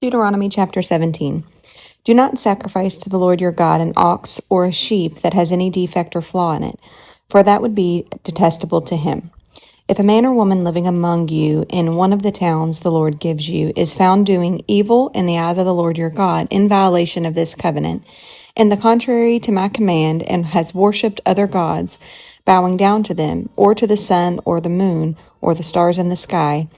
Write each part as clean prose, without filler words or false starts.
Deuteronomy chapter 17. Do not sacrifice to the Lord your God an ox or a sheep that has any defect or flaw in it, for that would be detestable to him. If a man or woman living among you in one of the towns the Lord gives you is found doing evil in the eyes of the Lord your God in violation of this covenant, and the contrary to my command, and has worshipped other gods, bowing down to them, or to the sun or the moon, or the stars in the sky,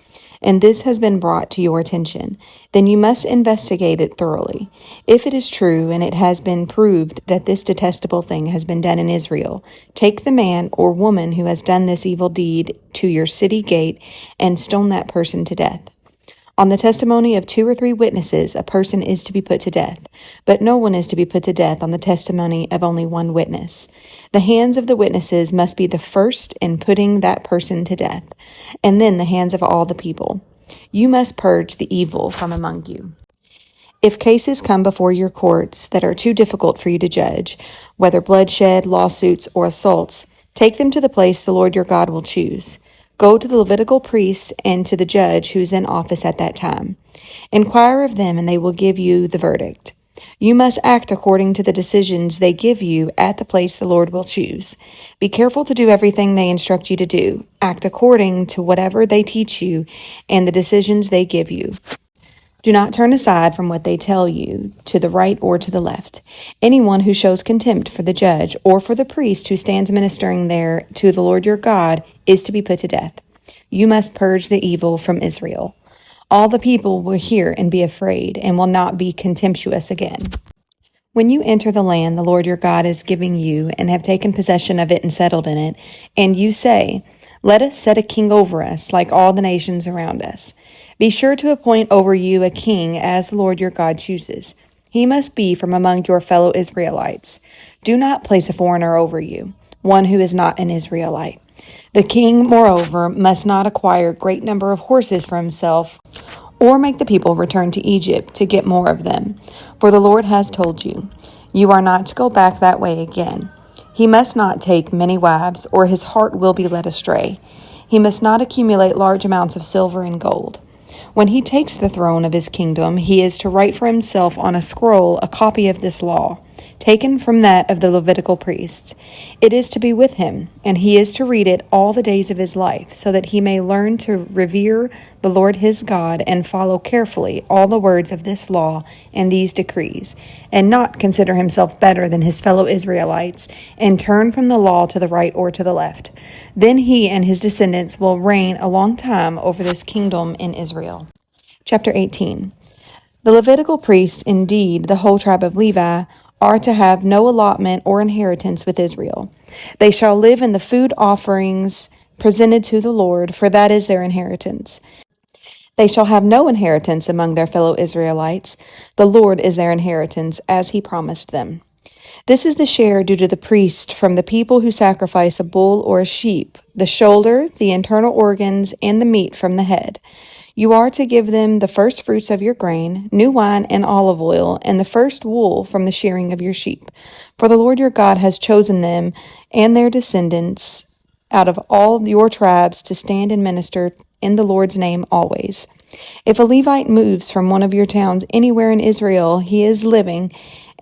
and this has been brought to your attention, then you must investigate it thoroughly. If it is true and it has been proved that this detestable thing has been done in Israel, take the man or woman who has done this evil deed to your city gate and stone that person to death. On the testimony of 2 or 3 witnesses, a person is to be put to death, but no one is to be put to death on the testimony of only one witness. The hands of the witnesses must be the first in putting that person to death, and then the hands of all the people. You must purge the evil from among you. If cases come before your courts that are too difficult for you to judge, whether bloodshed, lawsuits, or assaults, take them to the place the Lord your God will choose. Go to the Levitical priests and to the judge who is in office at that time. Inquire of them, and they will give you the verdict. You must act according to the decisions they give you at the place the Lord will choose. Be careful to do everything they instruct you to do. Act according to whatever they teach you and the decisions they give you. Do not turn aside from what they tell you to the right or to the left. Anyone who shows contempt for the judge or for the priest who stands ministering there to the Lord your God is to be put to death. You must purge the evil from Israel. All the people will hear and be afraid and will not be contemptuous again. When you enter the land the Lord your God is giving you and have taken possession of it and settled in it, and you say, "Let us set a king over us like all the nations around us," be sure to appoint over you a king as the Lord your God chooses. He must be from among your fellow Israelites. Do not place a foreigner over you, one who is not an Israelite. The king, moreover, must not acquire a great number of horses for himself, or make the people return to Egypt to get more of them. For the Lord has told you, you are not to go back that way again. He must not take many wives, or his heart will be led astray. He must not accumulate large amounts of silver and gold. When he takes the throne of his kingdom, he is to write for himself on a scroll a copy of this law, taken from that of the Levitical priests. It is to be with him, and he is to read it all the days of his life, so that he may learn to revere the Lord his God and follow carefully all the words of this law and these decrees, and not consider himself better than his fellow Israelites, and turn from the law to the right or to the left. Then he and his descendants will reign a long time over this kingdom in Israel. Chapter 18. The Levitical priests, indeed the whole tribe of Levi, are to have no allotment or inheritance with Israel. They shall live in the food offerings presented to the Lord, for that is their inheritance. They shall have no inheritance among their fellow Israelites. The Lord is their inheritance, as he promised them. This is the share due to the priest from the people who sacrifice a bull or a sheep, the shoulder, the internal organs, and the meat from the head. You are to give them the first fruits of your grain, new wine and olive oil, and the first wool from the shearing of your sheep. For the Lord your God has chosen them and their descendants out of all your tribes to stand and minister in the Lord's name always. If a Levite moves from one of your towns anywhere in Israel he is living,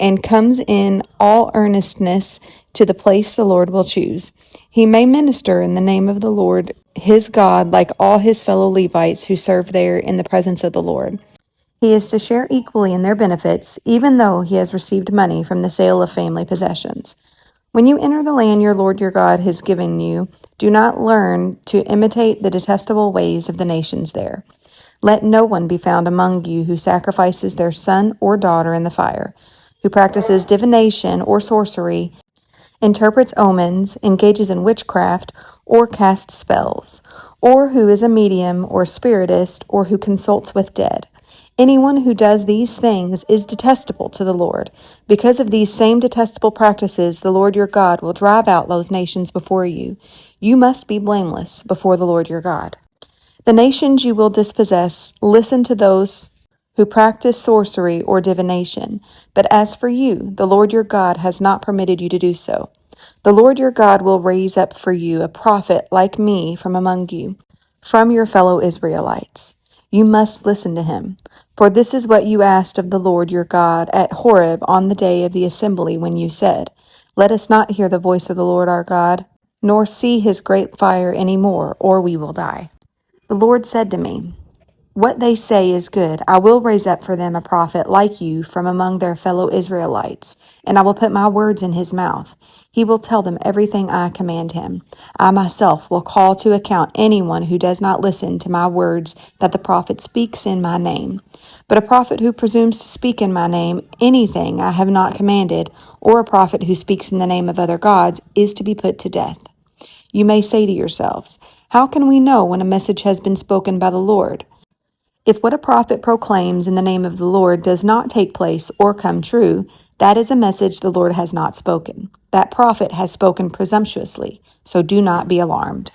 and comes in all earnestness to the place the Lord will choose, he may minister in the name of the Lord his God like all his fellow Levites who serve there in the presence of the Lord. He is to share equally in their benefits, even though he has received money from the sale of family possessions. When you enter the land your Lord your God has given you, do not learn to imitate the detestable ways of the nations there. Let no one be found among you who sacrifices their son or daughter in the fire, who practices divination or sorcery, interprets omens, engages in witchcraft, or casts spells, or who is a medium or spiritist, or who consults with dead. Anyone who does these things is detestable to the Lord. Because of these same detestable practices, the Lord your God will drive out those nations before you. You must be blameless before the Lord your God. The nations you will dispossess listen to those who practice sorcery or divination. But as for you, the Lord your God has not permitted you to do so. The Lord your God will raise up for you a prophet like me from among you, from your fellow Israelites. You must listen to him. For this is what you asked of the Lord your God at Horeb on the day of the assembly, when you said, Let us not hear the voice of the Lord our God, nor see his great fire any more, or we will die. The Lord said to me, What they say is good. I will raise up for them a prophet like you from among their fellow Israelites, and I will put my words in his mouth. He will tell them everything I command him. I myself will call to account anyone who does not listen to my words that the prophet speaks in my name. But a prophet who presumes to speak in my name anything I have not commanded, or a prophet who speaks in the name of other gods, is to be put to death. You may say to yourselves, How can we know when a message has been spoken by the Lord? If what a prophet proclaims in the name of the Lord does not take place or come true, that is a message the Lord has not spoken. That prophet has spoken presumptuously, so do not be alarmed.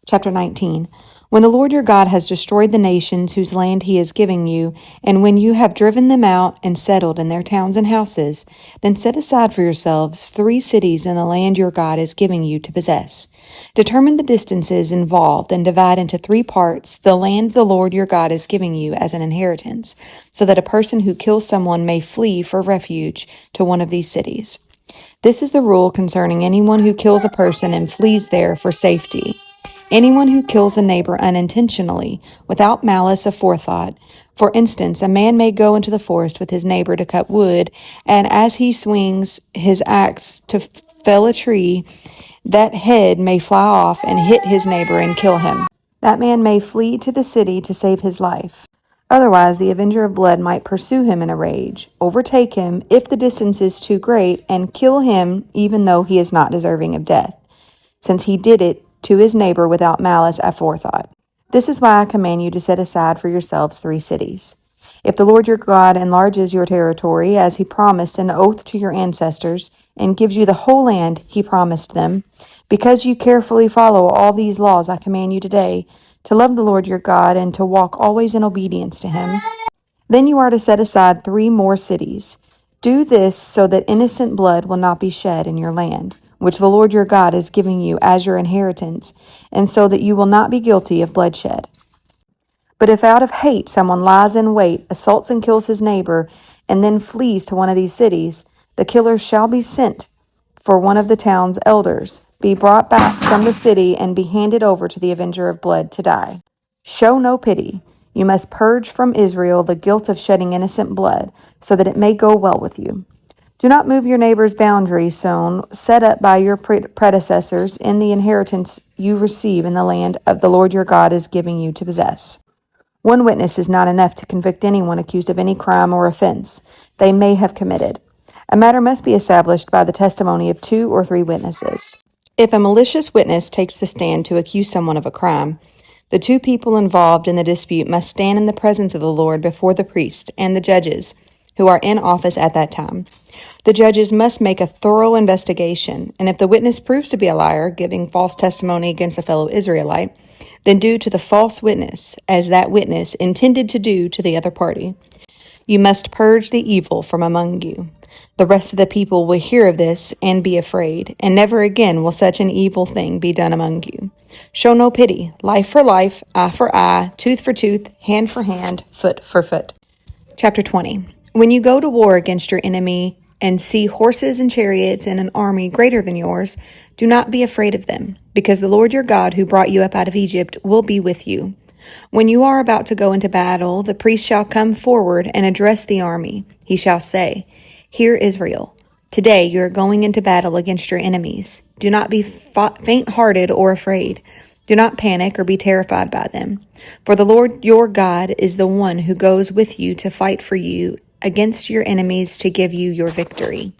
Chapter 19. When the Lord your God has destroyed the nations whose land he is giving you, and when you have driven them out and settled in their towns and houses, then set aside for yourselves 3 cities in the land your God is giving you to possess. Determine the distances involved and divide into 3 parts the land the Lord your God is giving you as an inheritance, so that a person who kills someone may flee for refuge to one of these cities. This is the rule concerning anyone who kills a person and flees there for safety. Anyone who kills a neighbor unintentionally, without malice aforethought. For instance, a man may go into the forest with his neighbor to cut wood, and as he swings his axe to fell a tree, that head may fly off and hit his neighbor and kill him. That man may flee to the city to save his life. Otherwise, the avenger of blood might pursue him in a rage, overtake him if the distance is too great, and kill him even though he is not deserving of death, since he did it to his neighbor without malice aforethought. This is why I command you to set aside for yourselves 3 cities. If the Lord your God enlarges your territory, as he promised an oath to your ancestors, and gives you the whole land he promised them, because you carefully follow all these laws I command you today, to love the Lord your God and to walk always in obedience to him, then you are to set aside 3 more cities. Do this so that innocent blood will not be shed in your land, which the Lord your God is giving you as your inheritance, and so that you will not be guilty of bloodshed. But if out of hate someone lies in wait, assaults and kills his neighbor, and then flees to one of these cities, the killer shall be sent for one of the town's elders, be brought back from the city, and be handed over to the avenger of blood to die. Show no pity. You must purge from Israel the guilt of shedding innocent blood, so that it may go well with you. Do not move your neighbor's boundary zone set up by your predecessors in the inheritance you receive in the land of the Lord your God is giving you to possess. 1 witness is not enough to convict anyone accused of any crime or offense they may have committed. A matter must be established by the testimony of 2 or 3 witnesses. If a malicious witness takes the stand to accuse someone of a crime, the 2 people involved in the dispute must stand in the presence of the Lord before the priest and the judges who are in office at that time. The judges must make a thorough investigation, and if the witness proves to be a liar, giving false testimony against a fellow Israelite, then do to the false witness as that witness intended to do to the other party. You must purge the evil from among you. The rest of the people will hear of this and be afraid, and never again will such an evil thing be done among you. Show no pity, life for life, eye for eye, tooth for tooth, hand for hand, foot for foot. Chapter 20. When you go to war against your enemy and see horses and chariots and an army greater than yours, do not be afraid of them, because the Lord your God who brought you up out of Egypt will be with you. When you are about to go into battle, the priest shall come forward and address the army. He shall say, Hear Israel, today you are going into battle against your enemies. Do not be faint-hearted or afraid. Do not panic or be terrified by them. For the Lord your God is the one who goes with you to fight for you against your enemies to give you your victory.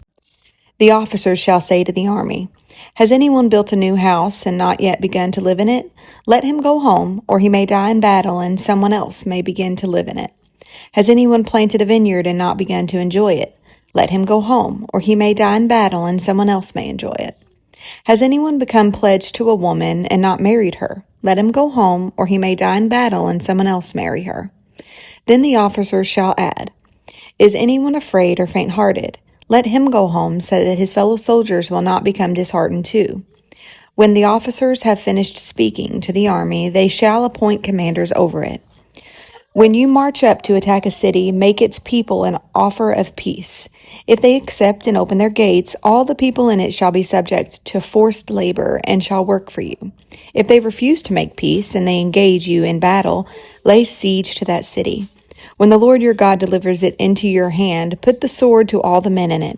The officers shall say to the army, Has anyone built a new house and not yet begun to live in it? Let him go home, or he may die in battle and someone else may begin to live in it. Has anyone planted a vineyard and not begun to enjoy it? Let him go home, or he may die in battle and someone else may enjoy it. Has anyone become pledged to a woman and not married her? Let him go home, or he may die in battle and someone else marry her. Then the officers shall add, Is anyone afraid or faint-hearted? Let him go home, so that his fellow soldiers will not become disheartened too. When the officers have finished speaking to the army, they shall appoint commanders over it. When you march up to attack a city, make its people an offer of peace. If they accept and open their gates, all the people in it shall be subject to forced labor and shall work for you. If they refuse to make peace and they engage you in battle, lay siege to that city. When the Lord your God delivers it into your hand, put the sword to all the men in it.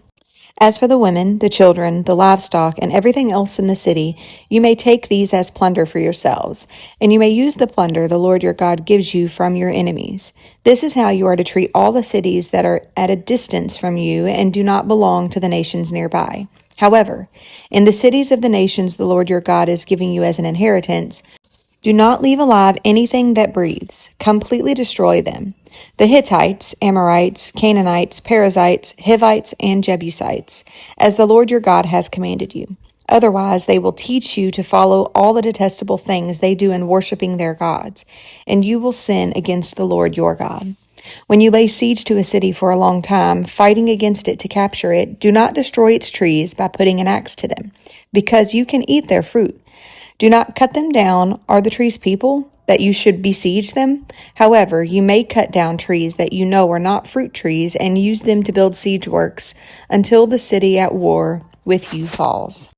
As for the women, the children, the livestock, and everything else in the city, you may take these as plunder for yourselves, and you may use the plunder the Lord your God gives you from your enemies. This is how you are to treat all the cities that are at a distance from you and do not belong to the nations nearby. However, in the cities of the nations the Lord your God is giving you as an inheritance, do not leave alive anything that breathes. Completely destroy them. The Hittites, Amorites, Canaanites, Perizzites, Hivites, and Jebusites, as the Lord your God has commanded you. Otherwise, they will teach you to follow all the detestable things they do in worshiping their gods, and you will sin against the Lord your God. When you lay siege to a city for a long time, fighting against it to capture it, do not destroy its trees by putting an axe to them, because you can eat their fruit. Do not cut them down. Are the trees people, that you should besiege them? However, you may cut down trees that you know are not fruit trees and use them to build siege works until the city at war with you falls.